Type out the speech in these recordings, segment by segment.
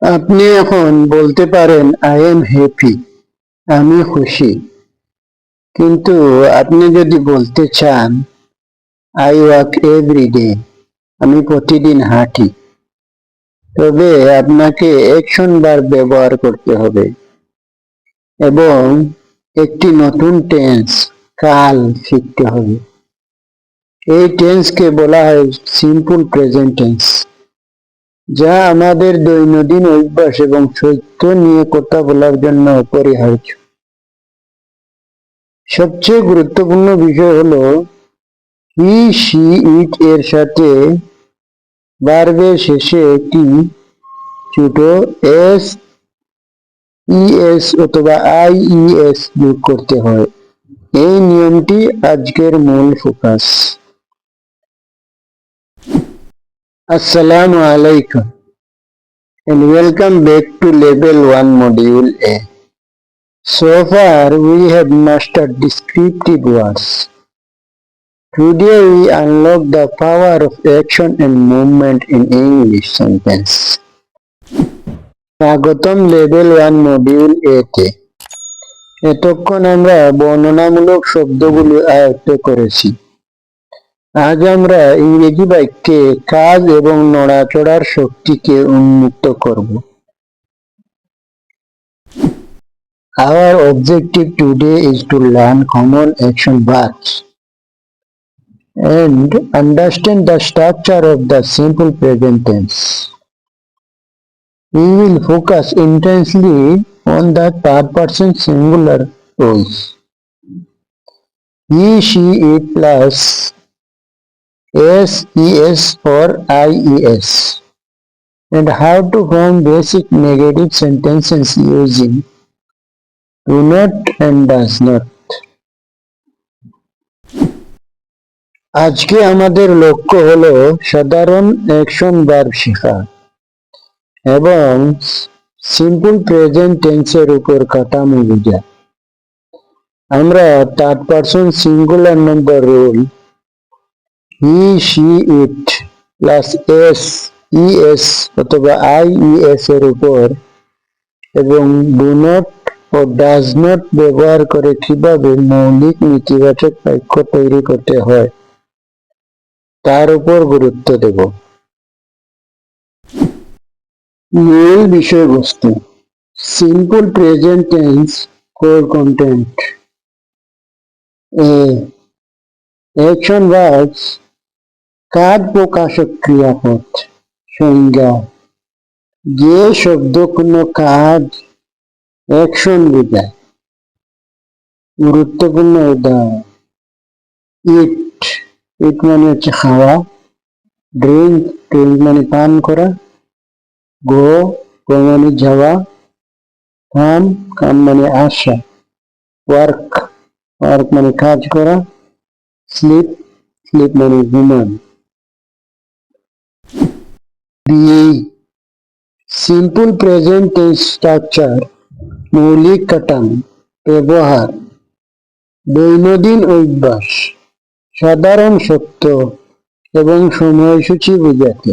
আপনি এখন বলতে পারেন আই এম হ্যাপি, আমি খুশি। কিন্তু আপনি যদি বলতে চান আই ওয়াক এভরি ডে, আমি প্রতিদিন হাঁটি, তবে আপনাকে অ্যাকশন ভার্ব ব্যবহার করতে হবে এবং একটি নতুন টেন্স কাল শিখতে হবে। এই টেন্সকে বলা হয় সিম্পল প্রেজেন্ট টেন্স, যা আমাদের দৈনন্দিন অভ্যাস এবং চরিত্র নিয়ে কথা বলার জন্য অপরিহার্য। সবচেয়ে গুরুত্বপূর্ণ বিষয় হলো হি, সি, ইট এর সাথে ভার্বের শেষে একটি ছোট এস, ইএস অথবা আইইএস যোগ করতে হয়। এই নিয়মটি আজকের মূল ফোকাস। আসসালামু আলাইকুম and welcome back to level 1 module A. So far we have mastered descriptive words. Today we unlock the power of action and movement in English sentence. স্বাগতম লেভেল 1 মডিউল এ তে। এতক্ষণ আমরা বর্ণনামূলক শব্দগুলি আয়ত্ত করেছি। আজ আমরা ইংরেজি বাক্যে কাজ এবং নড়াচড়ার শক্তিকে উন্মুক্ত করব। Our objective today is to learn common action verbs and understand the structure of the simple present tense. We will focus intensely on the third person singular roles. He, she, it plus S, ES or IES, and how to form basic negative sentences using do not and does not. আজকে আমাদের লক্ষ্য হলো সাধারণ action verb শেখা এবং simple present টেন্সের উপর কাঠামো বোঝা। আমরা third person singular number rule he, she, it plus S, ES অথবা আইইএস এর উপর এবং ডু নট ও ডাজ নট ব্যবহার করে কিভাবে মৌলিক নেতিবাচক বাক্য তৈরি করতে হয় তার উপর গুরুত্ব দেব। মূল বিষয়বস্তু, simple present tense core content. Action verbs কাজ প্রকাশক ক্রিয়াপদ। সংজ্ঞা, যে শব্দ কোনো কাজ অ্যাকশন বোঝায়। গুরুত্বপূর্ণ উদাহরণ, ইট, ইট মানে হচ্ছে খাওয়া। ড্রিঙ্ক, ড্রিঙ্ক মানে পান করা। গো, গো মানে যাওয়া। কাম, কাম মানে আসা। ওয়ার্ক, ওয়ার্ক মানে কাজ করা। স্লিপ, স্লিপ মানে ঘুমান। সিম্পল প্রেজেন্ট টেন্স স্ট্রাকচার, মৌলিক কাঠামো। ব্যবহার, দৈনন্দিন অভ্যাস, সাধারণ সত্য এবং সময়সূচি বোঝাতে।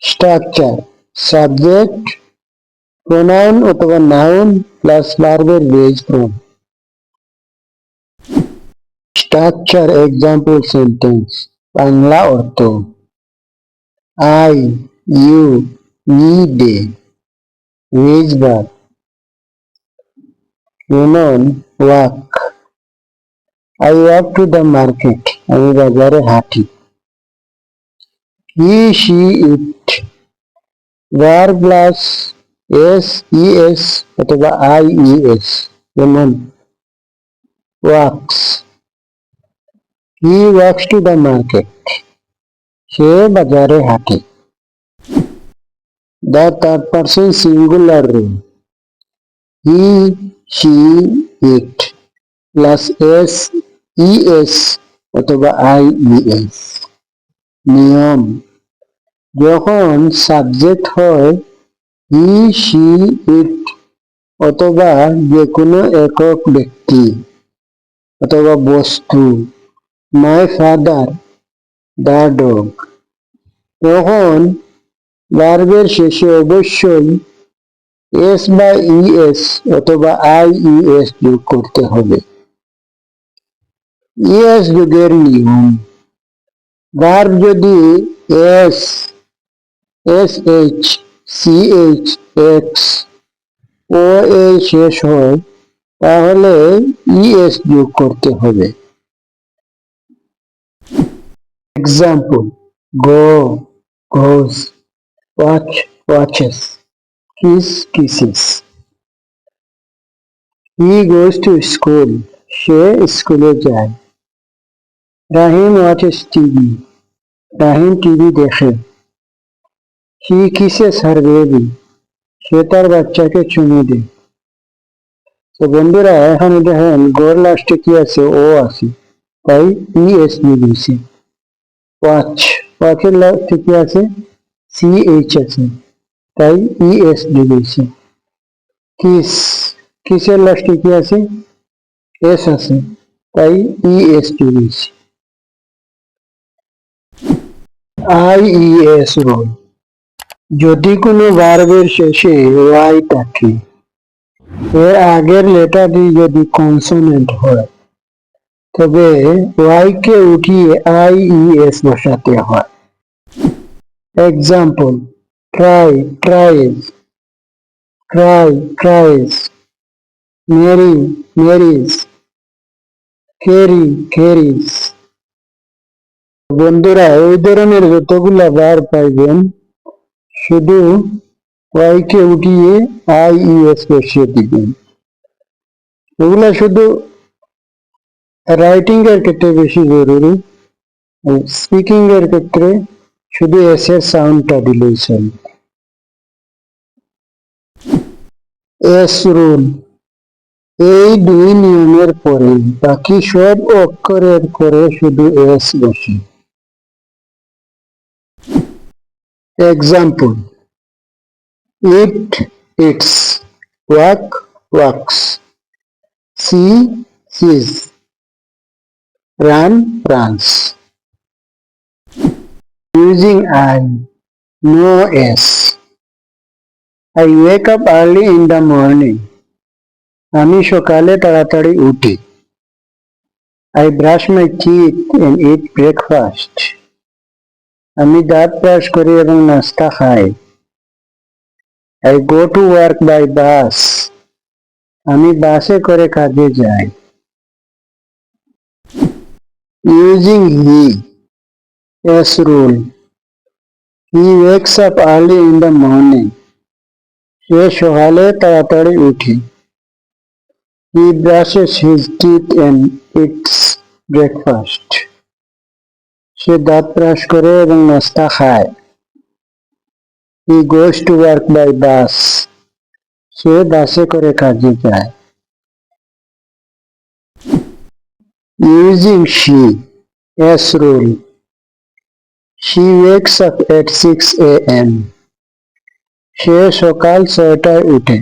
স্ট্রাকচার, সাবজেক্ট, প্রোনাউন অথবা নাউন প্লাস ভার্বের base form. Structure example sentence, Bangla অর্থ I, you, me, they. Base verb, pronoun walk, I walk to the market, আমি বাজারে হাঁটি। He, she, it, verb plus S, ES অথবা আইইএস, যেমন walks. He walks to the market, সে বাজারে হাঁটে। The third person singular rule, he, she, it plus S, ES অথবা ies. নিয়ম, যখন সাবজেক্ট হয় হি, শি, ইট অথবা যে কোনো একক ব্যক্তি অথবা বস্তু, মাই ফাদার, দ্য ডগ, তখন ভার্বের শেষে অবশ্যই এস বা ইএস অথবা আইইএস যোগ করতে হবে। ইএস যোগের নিয়ম, ভার্ব যদি s, sh, ch, x o এ শেষ হয় তাহলে ইএস যোগ করতে হবে। Example, go, goes, watch, watches, kiss, kisses. He goes to school, সে স্কুলে যায়। Rahim watches TV, Rahim TV দেখে। হি কিসেস হার বেবি, সে তার বাচ্চাকে চুমু দেয়। তো বন্ধুরা এখানে দেখেন গোর লাস্টে কি আছে, ও আছে, তাই ইএস যোগ হয়েছে। ওয়াচ, ওয়াচের লাস্টে কি আছে, সিএইচ আছে, তাই ইএস যোগ হয়েছে। কিস, কিসের লাস্টে কি আছে, এস আছে, তাই ইএস যোগ হয়েছে। আইইএস রুল, যদি কোনো ভার্বের শেষে ওয়াই থাকে, এর আগের লেটারটি যদি কনসোনেন্ট হয় তবে ওয়াই কে উঠিয়ে আইইএস বসাতে হয়। Example, try, tries, cry, cries, marry, marries, carry, carries. বন্ধুরা এই ধরনের যতগুলা ভার্ব পাইবেন শুধু ওয়াই কে উঠিয়ে আইইএস বসিয়ে দিবেন। এগুলা শুধু রাইটিং এর ক্ষেত্রে বেশি জরুরি, স্পিকিং এর ক্ষেত্রে শুধু এস এর সাউন্ডটা দিলেই চলে। এস রুল, এই দুই নিয়মের পরে বাকি সব অক্ষরের পরে শুধু এস বসে। Example, eat, eats, walk, walks, see, sees, run, runs. Using I, no S. I wake up early in the morning. আমি সকালে তাড়াতাড়ি উঠি। I brush my teeth and eat breakfast. আমি দাঁত ব্রাশ করি এবং নাস্তা খাই। I go to work by bus. আমি বাসে করে কাজে যাই। Using he, yes rule. He wakes up early in the morning. সে সকালে তাড়াতাড়ি উঠে। He brushes his teeth and eats breakfast. সে দাঁত ব্রাশ করে এবং নাস্তা খায়। He goes to work by bus. সে বাসে করে কাজে যায়। Using she, yes rule. She wakes up at 6 a.m. সে সকাল 6টায় উঠে।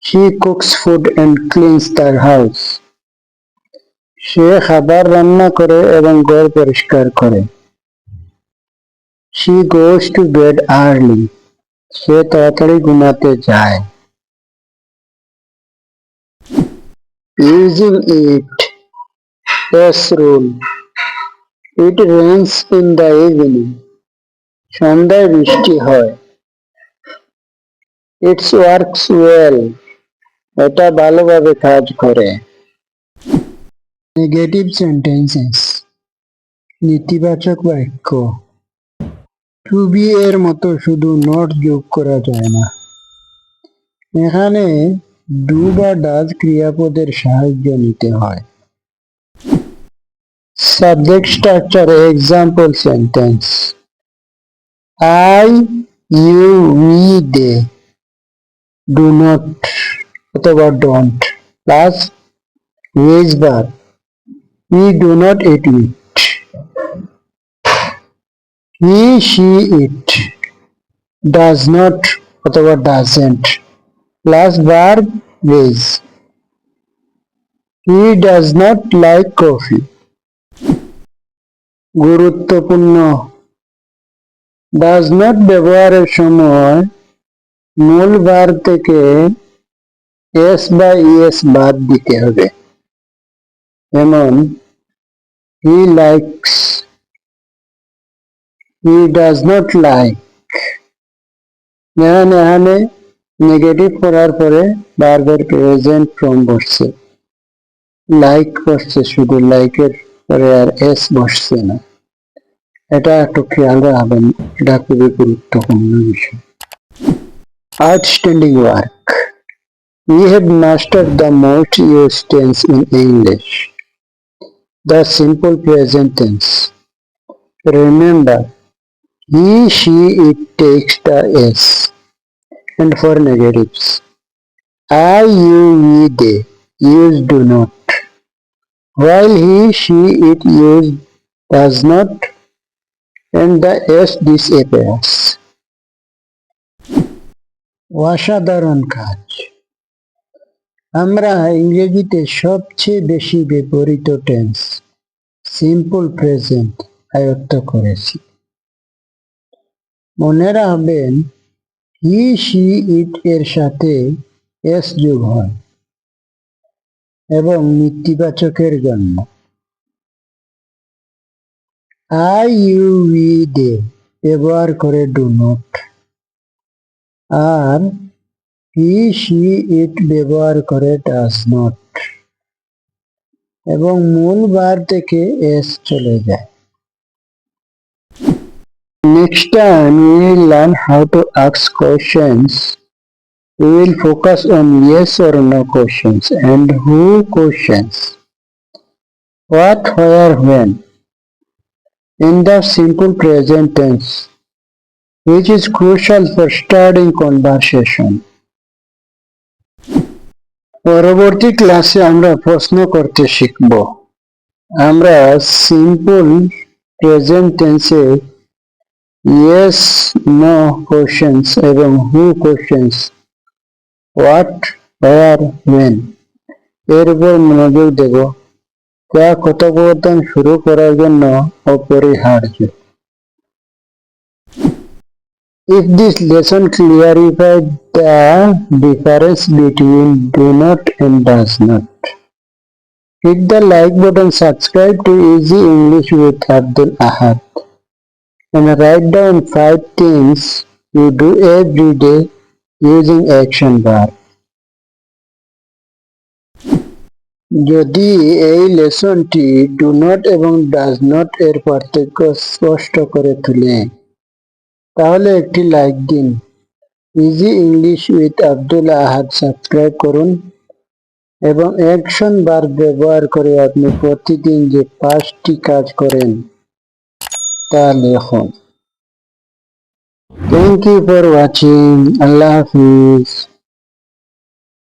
She cooks food and cleans the house. সে খাবার রান্না করে এবং ঘর পরিষ্কার করে। She goes to bed early. সে তাড়াতাড়ি ঘুমাতে যায়। Using it, yes rule. It rains in the evening. সন্ধ্যায় বৃষ্টি হয়। It works well. এটা ভালোভাবে কাজ করে। নেগেটিভ সেন্টেন্সেস, নেতিবাচক বাক্য। টু বি এর মতো শুধু নট যোগ করা যায় না, এখানে ডু বা ডাজ ক্রিয়াপদের সাহায্য নিতে হয়। Subject structure, example sentence, I, you, we, they, do not অথবা don't plus base verb, we do not eat meat. He, she, it does not অথবা doesn't plus verb base. He does not like coffee. গুরুত্বপূর্ণ does not ব্যবহারের সময় মূল verb থেকে S বা ES বাদ দিতে হবে। যেমন he likes, he does not like. এখানে নেগেটিভ করার পরে ভার্বের প্রেজেন্ট ফর্ম বসছে, লাইক বসছে, শুধু লাইকের পরে আর এস বসছে না। এটা একটু খেয়াল রাখবেন, এটা খুবই গুরুত্বপূর্ণ বিষয়। Outstanding work. We have mastered the most used tense in English, the simple present tense. Remember, he, she, it takes the S. And for negatives, I, you, we, they use do not, while he, she, it use does not, and the S disappears. অসাধারণ কাজ। আমরা ইংরেজিতে সবচেয়ে বেশি ব্যবহৃত tense simple present আয়ত্ত করেছি। মনে রাখবেন, হি, শি, ইট এর সাথে এস যোগ হয় এবং নেতিবাচকের জন্য। আই, ইউ, উই, দে ব্যবহার করে ডু নট, আর হি, শি, ইট ব্যবহার করে ডাজ নট এবং মূল ভার্ব থেকে এস চলে যায়। Next time we will learn how to ask questions. We will focus on yes or no questions and who questions, what, where, when, in the simple present tense, which is crucial for starting conversation. পরবর্তী ক্লাসে আমরা প্রশ্ন করতে শিখব। আমরা simple present টেন্সে yes, no questions এবং who questions, what, where, when এর উপর মনোযোগ দেব, যা কথোপকথন শুরু করার জন্য অপরিহার্য। If this lesson clarified the difference between do not and does not, hit the like button, subscribe to Easy English with Abdul Ahad, and write down 5 things you do every day using action verb. যদি এই লেসনটি do not এবং does not এর পার্থক্য স্পষ্ট করে তোলে, তাহলে একটি লাইক দিন। Easy English with Abdul Ahad subscribe করুন এবং অ্যাকশন ভার্ব ব্যবহার করে আপনি প্রতিদিন যে 5টি কাজ করেন তা লিখুন। Thank you for watching. আল্লাহ হাফিজ।